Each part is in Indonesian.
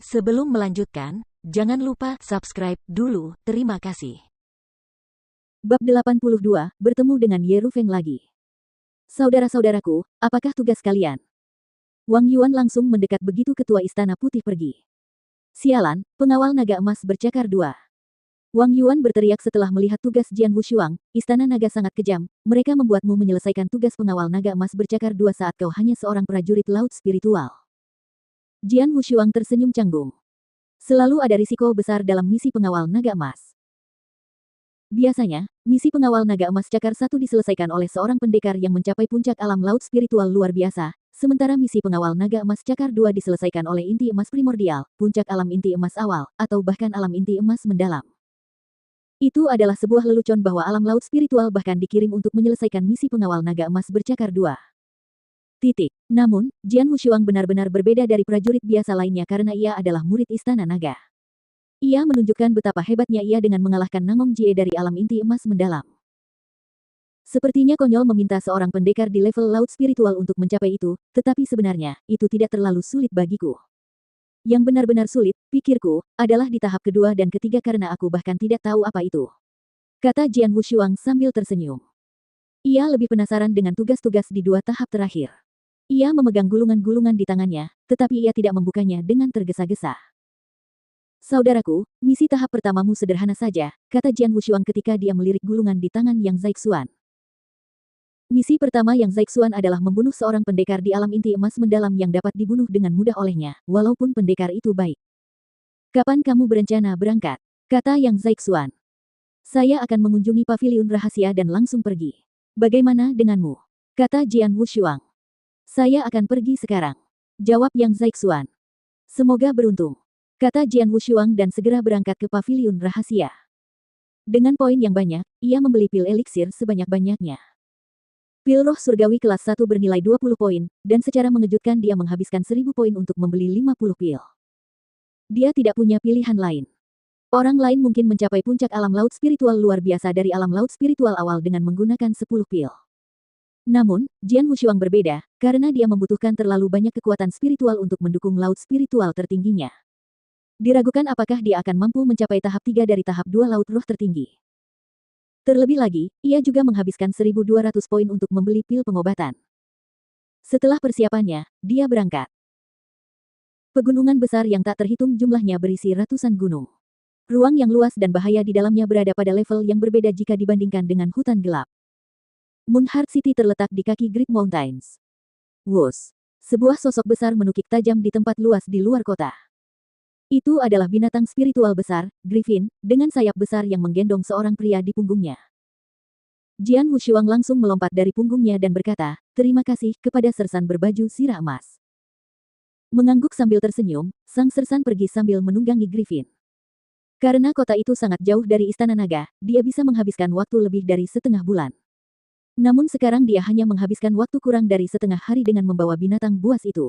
Sebelum melanjutkan, jangan lupa subscribe dulu, terima kasih. Bab 82, bertemu dengan Ye Rufeng lagi. Saudara-saudaraku, apakah tugas kalian? Wang Yuan langsung mendekat begitu ketua Istana Putih pergi. Sialan, pengawal naga emas bercakar dua. Wang Yuan berteriak setelah melihat tugas Jian Wushuang, Istana Naga sangat kejam, mereka membuatmu menyelesaikan tugas pengawal naga emas bercakar dua saat kau hanya seorang prajurit laut spiritual. Jian Wushuang tersenyum canggung. Selalu ada risiko besar dalam misi pengawal naga emas. Biasanya, misi pengawal naga emas cakar 1 diselesaikan oleh seorang pendekar yang mencapai puncak alam laut spiritual luar biasa, sementara misi pengawal naga emas cakar 2 diselesaikan oleh inti emas primordial, puncak alam inti emas awal, atau bahkan alam inti emas mendalam. Itu adalah sebuah lelucon bahwa alam laut spiritual bahkan dikirim untuk menyelesaikan misi pengawal naga emas bercakar 2. Namun, Jian Wushuang benar-benar berbeda dari prajurit biasa lainnya karena ia adalah murid Istana Naga. Ia menunjukkan betapa hebatnya ia dengan mengalahkan Nangong Jie dari alam inti emas mendalam. Sepertinya konyol meminta seorang pendekar di level laut spiritual untuk mencapai itu, tetapi sebenarnya, itu tidak terlalu sulit bagiku. Yang benar-benar sulit, pikirku, adalah di tahap kedua dan ketiga karena aku bahkan tidak tahu apa itu. Kata Jian Wushuang sambil tersenyum. Ia lebih penasaran dengan tugas-tugas di 2 tahap terakhir. Ia memegang gulungan-gulungan di tangannya, tetapi ia tidak membukanya dengan tergesa-gesa. Saudaraku, misi tahap pertamamu sederhana saja, kata Jian Wushuang ketika dia melirik gulungan di tangan Yang Zaixuan. Misi pertama Yang Zaixuan adalah membunuh seorang pendekar di alam inti emas mendalam yang dapat dibunuh dengan mudah olehnya, walaupun pendekar itu baik. Kapan kamu berencana berangkat? Kata Yang Zaixuan. Saya akan mengunjungi paviliun rahasia dan langsung pergi. Bagaimana denganmu? Kata Jian Wushuang. Saya akan pergi sekarang. Jawab Yang Zaixuan. Semoga beruntung. Kata Jian Wushuang dan segera berangkat ke paviliun rahasia. Dengan poin yang banyak, ia membeli pil eliksir sebanyak-banyaknya. Pil roh surgawi kelas 1 bernilai 20 poin, dan secara mengejutkan dia menghabiskan 1000 poin untuk membeli 50 pil. Dia tidak punya pilihan lain. Orang lain mungkin mencapai puncak alam laut spiritual luar biasa dari alam laut spiritual awal dengan menggunakan 10 pil. Namun, Jian Wushuang berbeda, karena dia membutuhkan terlalu banyak kekuatan spiritual untuk mendukung laut spiritual tertingginya. Diragukan apakah dia akan mampu mencapai tahap 3 dari tahap 2 laut roh tertinggi. Terlebih lagi, ia juga menghabiskan 1200 poin untuk membeli pil pengobatan. Setelah persiapannya, dia berangkat. Pegunungan besar yang tak terhitung jumlahnya berisi ratusan gunung. Ruang yang luas dan bahaya di dalamnya berada pada level yang berbeda jika dibandingkan dengan hutan gelap. Moonheart City terletak di kaki Great Mountains. Wus. Sebuah sosok besar menukik tajam di tempat luas di luar kota. Itu adalah binatang spiritual besar, Griffin, dengan sayap besar yang menggendong seorang pria di punggungnya. Jian Wushuang langsung melompat dari punggungnya dan berkata, "Terima kasih," kepada sersan berbaju sirah emas. Mengangguk sambil tersenyum, sang sersan pergi sambil menunggangi Griffin. Karena kota itu sangat jauh dari Istana Naga, dia bisa menghabiskan waktu lebih dari setengah bulan. Namun sekarang dia hanya menghabiskan waktu kurang dari setengah hari dengan membawa binatang buas itu.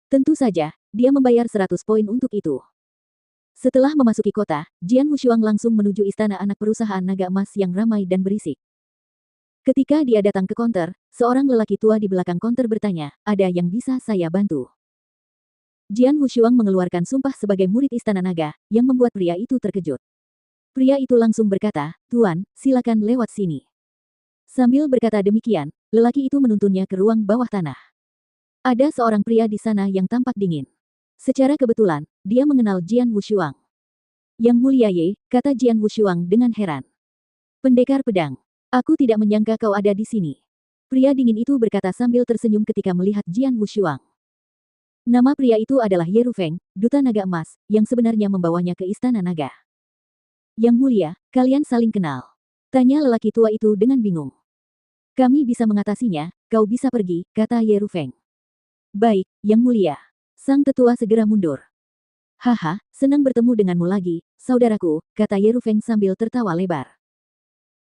Tentu saja, dia membayar 100 poin untuk itu. Setelah memasuki kota, Jian Wushuang langsung menuju istana anak perusahaan naga emas yang ramai dan berisik. Ketika dia datang ke konter, seorang lelaki tua di belakang konter bertanya, "Ada yang bisa saya bantu?" Jian Wushuang mengeluarkan sumpah sebagai murid Istana Naga, yang membuat pria itu terkejut. Pria itu langsung berkata, "Tuan, silakan lewat sini." Sambil berkata demikian, lelaki itu menuntunnya ke ruang bawah tanah. Ada seorang pria di sana yang tampak dingin. Secara kebetulan, dia mengenal Jian Wushuang. "Yang mulia Ye," kata Jian Wushuang dengan heran. "Pendekar pedang. Aku tidak menyangka kau ada di sini." Pria dingin itu berkata sambil tersenyum ketika melihat Jian Wushuang. Nama pria itu adalah Ye Rufeng, Duta Naga Emas, yang sebenarnya membawanya ke Istana Naga. "Yang mulia, kalian saling kenal?" tanya lelaki tua itu dengan bingung. "Kami bisa mengatasinya, kau bisa pergi," kata Ye Rufeng. "Baik, Yang mulia." Sang tetua segera mundur. "Haha, senang bertemu denganmu lagi, saudaraku," kata Ye Rufeng sambil tertawa lebar.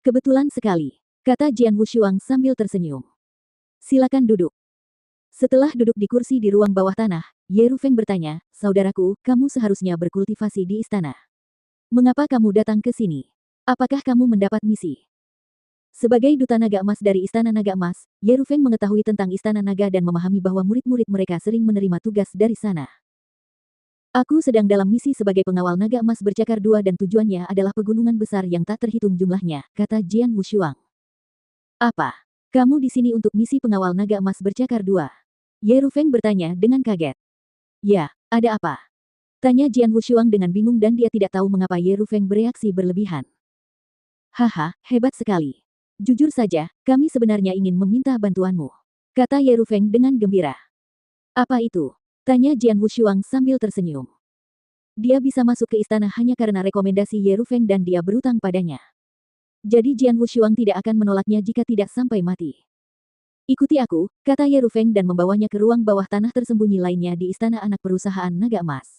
"Kebetulan sekali," kata Jian Wushuang sambil tersenyum. "Silakan duduk." Setelah duduk di kursi di ruang bawah tanah, Ye Rufeng bertanya, "Saudaraku, kamu seharusnya berkultivasi di istana. Mengapa kamu datang ke sini? Apakah kamu mendapat misi?" Sebagai Duta Naga Emas dari Istana Naga Emas, Ye Rufeng mengetahui tentang Istana Naga dan memahami bahwa murid-murid mereka sering menerima tugas dari sana. Aku sedang dalam misi sebagai pengawal naga emas bercakar dua dan tujuannya adalah pegunungan besar yang tak terhitung jumlahnya, kata Jian Wushuang. Apa? Kamu di sini untuk misi pengawal naga emas bercakar dua? Ye Rufeng bertanya dengan kaget. Ya, ada apa? Tanya Jian Wushuang dengan bingung dan dia tidak tahu mengapa Ye Rufeng bereaksi berlebihan. Haha, hebat sekali. Jujur saja, kami sebenarnya ingin meminta bantuanmu, kata Ye Rufeng dengan gembira. Apa itu? Tanya Jian Wushuang sambil tersenyum. Dia bisa masuk ke istana hanya karena rekomendasi Ye Rufeng dan dia berutang padanya. Jadi Jian Wushuang tidak akan menolaknya jika tidak sampai mati. Ikuti aku, kata Ye Rufeng dan membawanya ke ruang bawah tanah tersembunyi lainnya di istana anak perusahaan naga emas.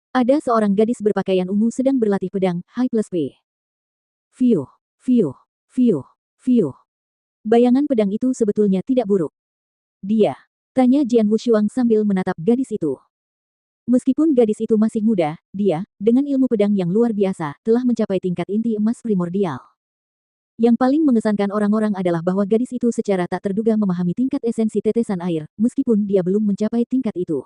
Ada seorang gadis berpakaian ungu sedang berlatih pedang, High plus P. Fiuh, fiuh, fiuh, fiuh. Bayangan pedang itu sebetulnya tidak buruk. Dia, tanya Jian Wushuang sambil menatap gadis itu. Meskipun gadis itu masih muda, dia, dengan ilmu pedang yang luar biasa, telah mencapai tingkat inti emas primordial. Yang paling mengesankan orang-orang adalah bahwa gadis itu secara tak terduga memahami tingkat esensi tetesan air, meskipun dia belum mencapai tingkat itu.